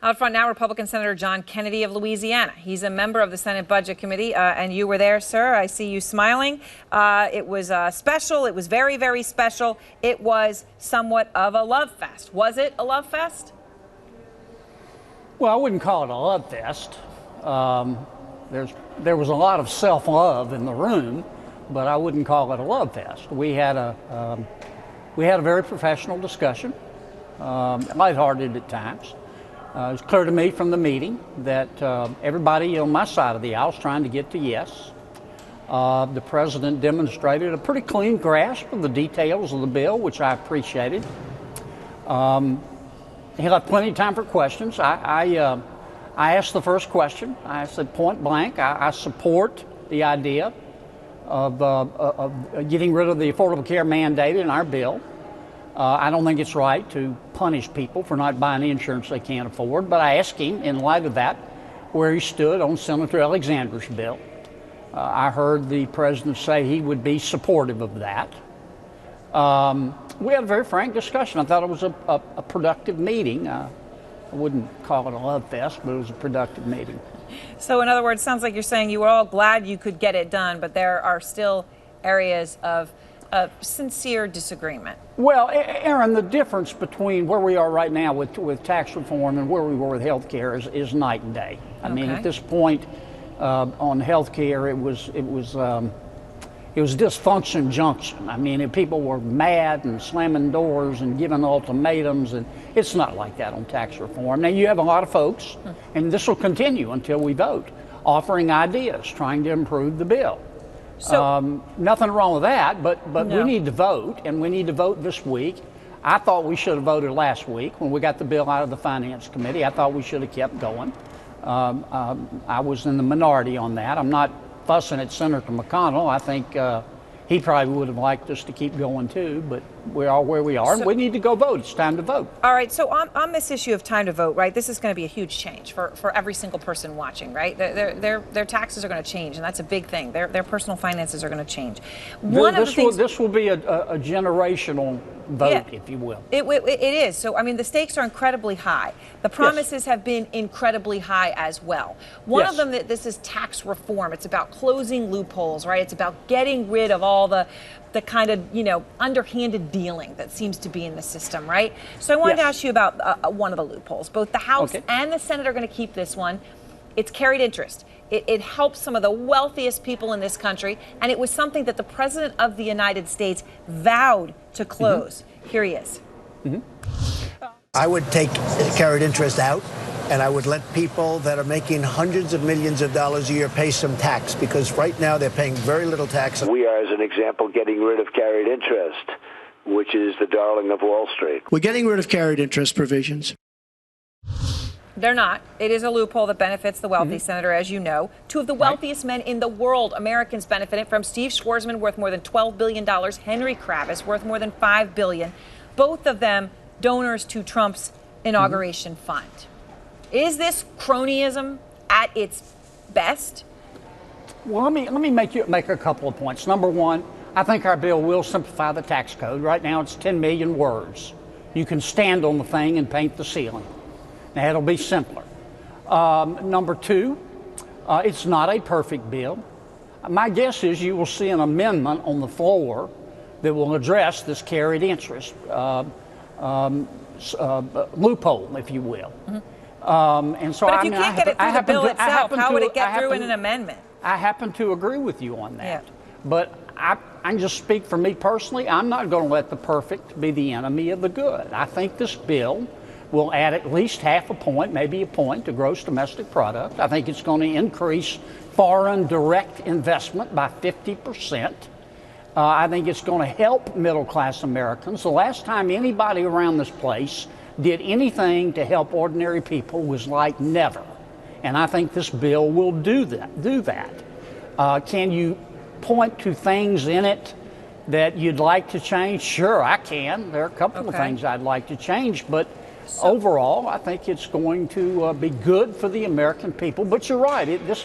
Out front now, Republican Senator John Kennedy of Louisiana. He's a member of the Senate Budget Committee, and you were there, sir. I see you smiling. It was special. It was very, very special. It was somewhat of a love fest. Was it a love fest? Well, I wouldn't call it a love fest. There was a lot of self-love in the room, but I wouldn't call it a love fest. We had a very professional discussion, lighthearted at times. It was clear to me from the meeting that everybody on my side of the aisle is trying to get to yes. The president demonstrated a pretty clean grasp of the details of the bill, which I appreciated. He left plenty of time for questions. I asked the first question. I said point blank, I support the idea of getting rid of the Affordable Care mandate in our bill. I don't think it's right to punish people for not buying the insurance they can't afford, but I asked him, in light of that, where he stood on Senator Alexander's bill. I heard the president say he would be supportive of that. We had a very frank discussion. I thought it was a productive meeting. I wouldn't call it a love fest, but it was a productive meeting. So in other words, it sounds like you're saying you were all glad you could get it done, but there are still areas of sincere disagreement. Well, Aaron, the difference between where we are right now with tax reform and where we were with health care is night and day. I mean, at this point on health care, it was dysfunction junction. I mean, people were mad and slamming doors and giving ultimatums, and it's not like that on tax reform. Now, you have a lot of folks, and this will continue until we vote, offering ideas, trying to improve the bill. So, nothing wrong with that, but no. We need to vote, and we need to vote this week. I thought we should have voted last week when we got the bill out of the Finance Committee. I thought we should have kept going. I was in the minority on that. I'm not fussing at Senator McConnell. I think he probably would have liked us to keep going too, but we are where we are, and we need to go vote. It's time to vote. All right, so on this issue of time to vote, right, this is going to be a huge change for every single person watching, right? Their taxes are going to change, and that's a big thing. Their personal finances are going to change. This will be a generational vote, if you will. It is. So, I mean, the stakes are incredibly high. The promises have been incredibly high as well. One of them, this is tax reform. It's about closing loopholes, right? It's about getting rid of all the kind of, underhanded dealing that seems to be in the system, right? So I wanted to ask you about one of the loopholes. Both the House and the Senate are going to keep this one. It's carried interest. It helps some of the wealthiest people in this country, and it was something that the President of the United States vowed to close. Here he is. I would take carried interest out, and I would let people that are making hundreds of millions of dollars a year pay some tax, because right now they're paying very little tax. We are, as an example, getting rid of carried interest, which is the darling of Wall Street. We're getting rid of carried interest provisions. They're not. It is a loophole that benefits the wealthy, Senator, as you know. Two of the wealthiest men in the world, Americans, benefited from. Steve Schwarzman, worth more than $12 billion. Henry Kravis, worth more than $5 billion. Both of them donors to Trump's inauguration fund. Is this cronyism at its best? Well, let me make a couple of points. Number one, I think our bill will simplify the tax code. Right now, it's 10 million words. You can stand on the thing and paint the ceiling. Now, it'll be simpler. Number two, it's not a perfect bill. My guess is you will see an amendment on the floor that will address this carried interest loophole, if you will. And so, but if you can't get it through the bill itself, how would it get through in an amendment? I happen to agree with you on that. But I can just speak for me personally. I'm not going to let the perfect be the enemy of the good. I think this bill will add at least half a point, maybe a point, to gross domestic product. I think it's going to increase foreign direct investment by 50%. I think it's going to help middle-class Americans. The last time anybody around this place did anything to help ordinary people was like never. And I think this bill will do that. Can you point to things in it that you'd like to change? Sure, I can. There are a couple of things I'd like to change, but overall, I think it's going to be good for the American people. But you're right. This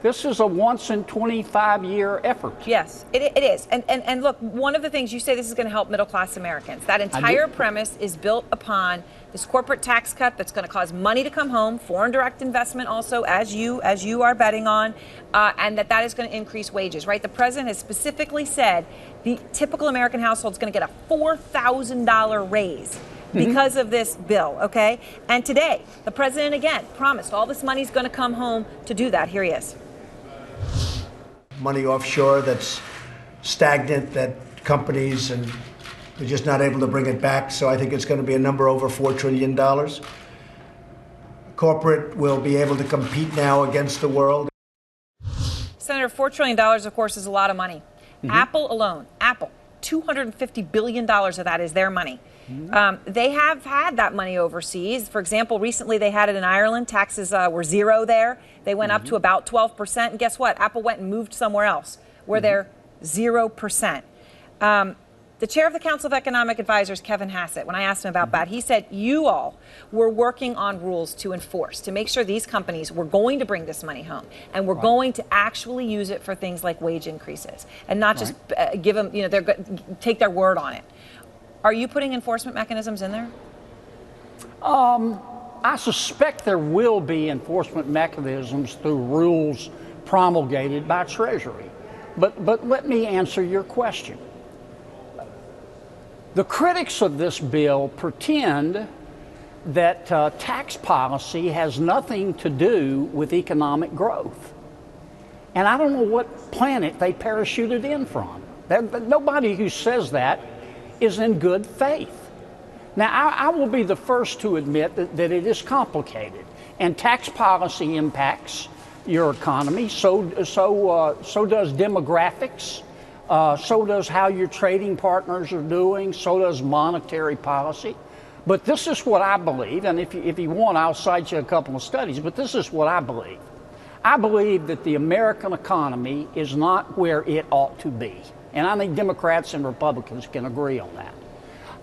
This is a once in 25-year effort. Yes, it is. And look, one of the things you say, this is going to help middle class Americans. That entire premise is built upon this corporate tax cut that's going to cause money to come home, foreign direct investment also, as you are betting on, and that is going to increase wages, right? The president has specifically said the typical American household is going to get a $4,000 raise because of this bill, okay? And today, the president again promised all this money is going to come home to do that. Here he is. Money offshore that's stagnant, that companies and they're just not able to bring it back. So I think it's going to be a number over $4 trillion. Corporate will be able to compete now against the world. Senator, $4 trillion, of course, is a lot of money. Apple alone, $250 billion of that is their money. They have had that money overseas. For example, recently they had it in Ireland. Taxes were zero there. They went up to about 12%. And guess what? Apple went and moved somewhere else where they're 0%. The chair of the Council of Economic Advisors, Kevin Hassett, when I asked him about that, he said you all were working on rules to enforce, to make sure these companies were going to bring this money home and we're going to actually use it for things like wage increases and not just give them, take their word on it. Are you putting enforcement mechanisms in there? I suspect there will be enforcement mechanisms through rules promulgated by Treasury. But let me answer your question. The critics of this bill pretend that tax policy has nothing to do with economic growth. And I don't know what planet they parachuted in from. Nobody who says that is in good faith. Now, I will be the first to admit that it is complicated, and tax policy impacts your economy. So does demographics. So does how your trading partners are doing. So does monetary policy. But this is what I believe, and if you want, I'll cite you a couple of studies, but this is what I believe. I believe that the American economy is not where it ought to be. And I think Democrats and Republicans can agree on that.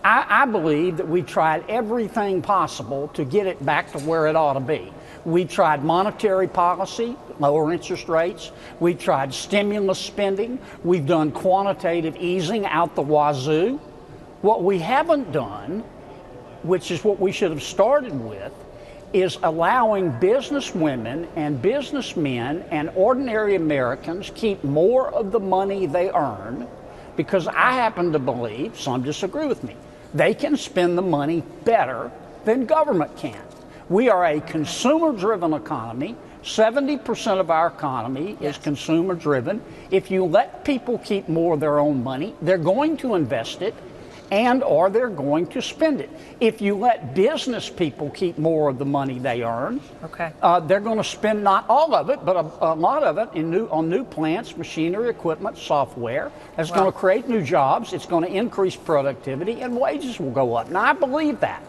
I believe that we tried everything possible to get it back to where it ought to be. We tried monetary policy, lower interest rates. We tried stimulus spending. We've done quantitative easing out the wazoo. What we haven't done, which is what we should have started with, is allowing businesswomen and businessmen and ordinary Americans keep more of the money they earn, because I happen to believe, some disagree with me, they can spend the money better than government can. We are a consumer-driven economy. 70% of our economy is consumer-driven. If you let people keep more of their own money, they're going to invest it or they're going to spend it. If you let business people keep more of the money they earn, they're going to spend not all of it, but a lot of it on new plants, machinery, equipment, software. That's going to create new jobs. It's going to increase productivity, and wages will go up. Now, I believe that.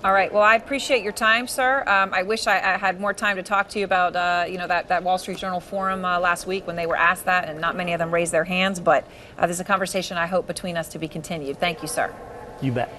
All right. Well, I appreciate your time, sir. I wish I had more time to talk to you about, that Wall Street Journal forum last week when they were asked that, and not many of them raised their hands. But there's a conversation I hope between us to be continued. Thank you, sir. You bet.